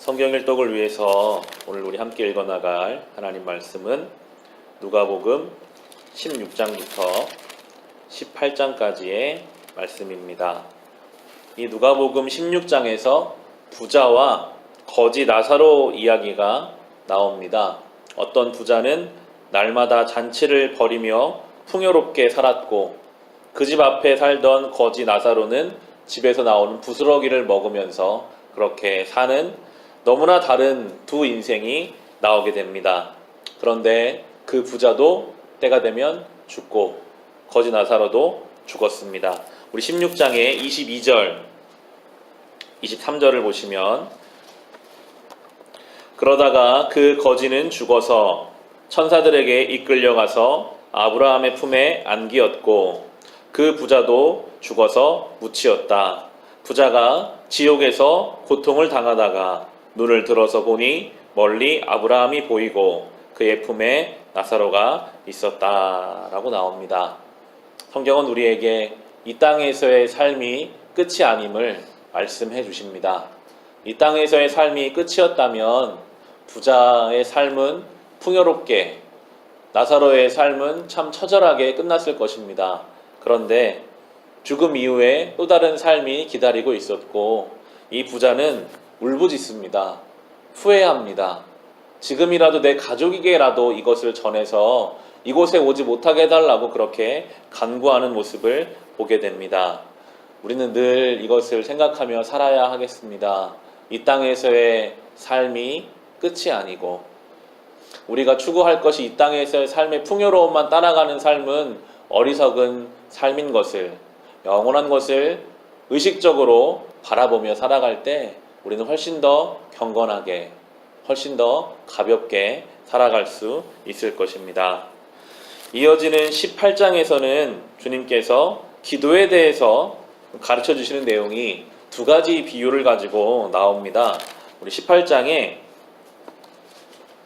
성경 일독을 위해서 오늘 우리 함께 읽어나갈 하나님 말씀은 누가복음 16장부터 18장까지의 말씀입니다. 이 누가복음 16장에서 부자와 거지 나사로 이야기가 나옵니다. 어떤 부자는 날마다 잔치를 벌이며 풍요롭게 살았고 그 집 앞에 살던 거지 나사로는 집에서 나오는 부스러기를 먹으면서 그렇게 사는 너무나 다른 두 인생이 나오게 됩니다. 그런데 그 부자도 때가 되면 죽고 거지 나사로도 죽었습니다. 우리 16장의 22절, 23절을 보시면 그러다가 그 거지는 죽어서 천사들에게 이끌려가서 아브라함의 품에 안기었고 그 부자도 죽어서 묻히었다. 부자가 지옥에서 고통을 당하다가 눈을 들어서 보니 멀리 아브라함이 보이고 그의 품에 나사로가 있었다라고 나옵니다. 성경은 우리에게 이 땅에서의 삶이 끝이 아님을 말씀해 주십니다. 이 땅에서의 삶이 끝이었다면 부자의 삶은 풍요롭게, 나사로의 삶은 참 처절하게 끝났을 것입니다. 그런데 죽음 이후에 또 다른 삶이 기다리고 있었고 이 부자는 울부짖습니다. 후회합니다. 지금이라도 내 가족에게라도 이것을 전해서 이곳에 오지 못하게 해달라고 그렇게 간구하는 모습을 보게 됩니다. 우리는 늘 이것을 생각하며 살아야 하겠습니다. 이 땅에서의 삶이 끝이 아니고 우리가 추구할 것이 이 땅에서의 삶의 풍요로움만 따라가는 삶은 어리석은 삶인 것을, 영원한 것을 의식적으로 바라보며 살아갈 때 우리는 훨씬 더 경건하게, 훨씬 더 가볍게 살아갈 수 있을 것입니다. 이어지는 18장에서는 주님께서 기도에 대해서 가르쳐 주시는 내용이 두 가지 비유를 가지고 나옵니다. 우리 18장에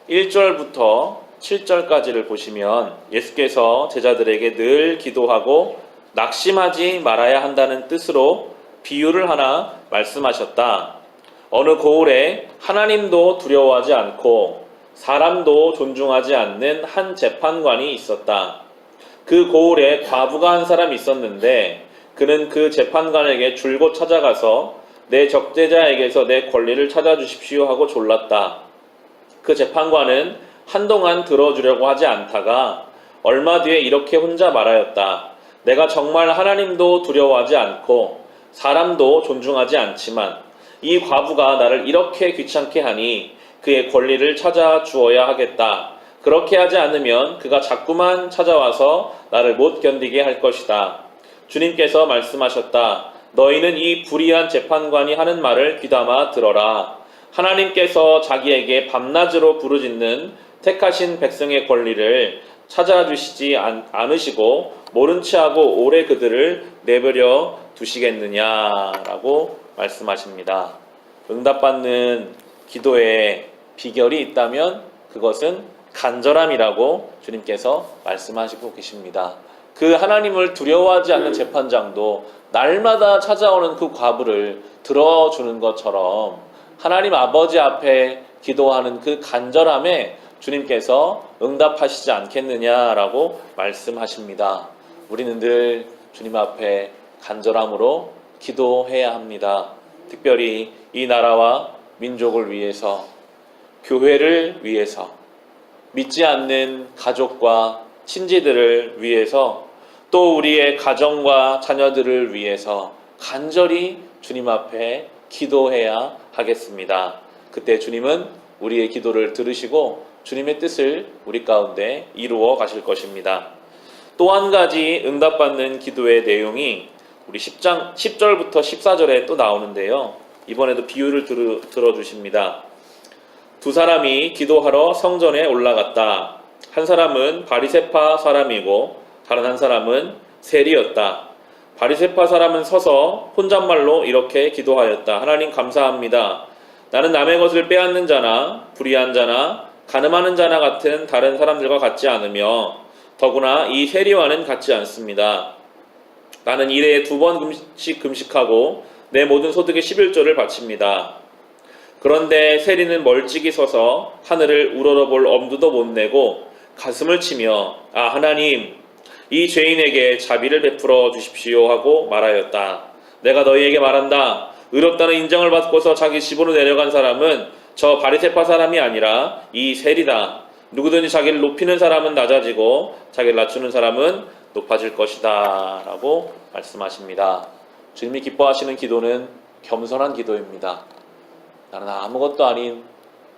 1절부터 7절까지를 보시면 예수께서 제자들에게 늘 기도하고 낙심하지 말아야 한다는 뜻으로 비유를 하나 말씀하셨다. 어느 고을에 하나님도 두려워하지 않고 사람도 존중하지 않는 한 재판관이 있었다. 그 고을에 과부가 한 사람이 있었는데 그는 그 재판관에게 줄곧 찾아가서 내 적대자에게서 내 권리를 찾아주십시오 하고 졸랐다. 그 재판관은 한동안 들어주려고 하지 않다가 얼마 뒤에 이렇게 혼자 말하였다. 내가 정말 하나님도 두려워하지 않고 사람도 존중하지 않지만 이 과부가 나를 이렇게 귀찮게 하니 그의 권리를 찾아 주어야 하겠다. 그렇게 하지 않으면 그가 자꾸만 찾아와서 나를 못 견디게 할 것이다. 주님께서 말씀하셨다. 너희는 이 불의한 재판관이 하는 말을 귀담아 들어라. 하나님께서 자기에게 밤낮으로 부르짖는 택하신 백성의 권리를 찾아주시지 않으시고 모른 체하고 오래 그들을 내버려 두시겠느냐라고 말씀하십니다. 응답받는 기도에 비결이 있다면 그것은 간절함이라고 주님께서 말씀하시고 계십니다. 그 하나님을 두려워하지 않는 재판장도 날마다 찾아오는 그 과부를 들어주는 것처럼 하나님 아버지 앞에 기도하는 그 간절함에 주님께서 응답하시지 않겠느냐라고 말씀하십니다. 우리는 늘 주님 앞에 간절함으로 기도해야 합니다. 특별히 이 나라와 민족을 위해서, 교회를 위해서, 믿지 않는 가족과 친지들을 위해서, 또 우리의 가정과 자녀들을 위해서 간절히 주님 앞에 기도해야 하겠습니다. 그때 주님은 우리의 기도를 들으시고 주님의 뜻을 우리 가운데 이루어 가실 것입니다. 또 한 가지 응답받는 기도의 내용이 우리 10장 10절부터 14절에 또 나오는데요. 이번에도 비유를 들어주십니다. 두 사람이 기도하러 성전에 올라갔다. 한 사람은 바리새파 사람이고 다른 한 사람은 세리였다. 바리새파 사람은 서서 혼잣말로 이렇게 기도하였다. 하나님 감사합니다. 나는 남의 것을 빼앗는 자나 불의한 자나 간음하는 자나 같은 다른 사람들과 같지 않으며 더구나 이 세리와는 같지 않습니다. 나는 일에 2번 금식하고 내 모든 소득의 11조를 바칩니다. 그런데 세리는 멀찍이 서서 하늘을 우러러볼 엄두도 못 내고 가슴을 치며 아 하나님 이 죄인에게 자비를 베풀어 주십시오 하고 말하였다. 내가 너희에게 말한다. 의롭다는 인정을 받고서 자기 집으로 내려간 사람은 저 바리새파 사람이 아니라 이 세리다. 누구든지 자기를 높이는 사람은 낮아지고 자기를 낮추는 사람은 높아질 것이다 라고 말씀하십니다. 주님이 기뻐하시는 기도는 겸손한 기도입니다. 나는 아무것도 아닌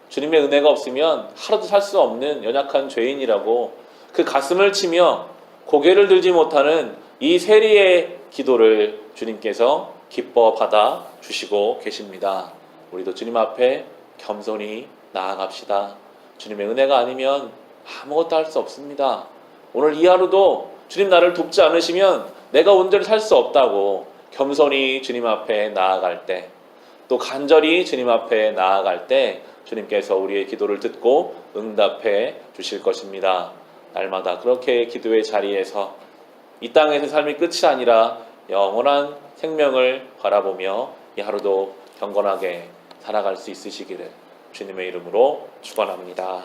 주님의 은혜가 없으면 하루도 살 수 없는 연약한 죄인이라고 그 가슴을 치며 고개를 들지 못하는 이 세리의 기도를 주님께서 기뻐 받아 주시고 계십니다. 우리도 주님 앞에 겸손히 나아갑시다. 주님의 은혜가 아니면 아무것도 할 수 없습니다. 오늘 이 하루도 주님 나를 돕지 않으시면 내가 온전히 살 수 없다고 겸손히 주님 앞에 나아갈 때, 또 간절히 주님 앞에 나아갈 때 주님께서 우리의 기도를 듣고 응답해 주실 것입니다. 날마다 그렇게 기도의 자리에서 이 땅에서 삶이 끝이 아니라 영원한 생명을 바라보며 이 하루도 경건하게 살아갈 수 있으시기를 주님의 이름으로 축원합니다.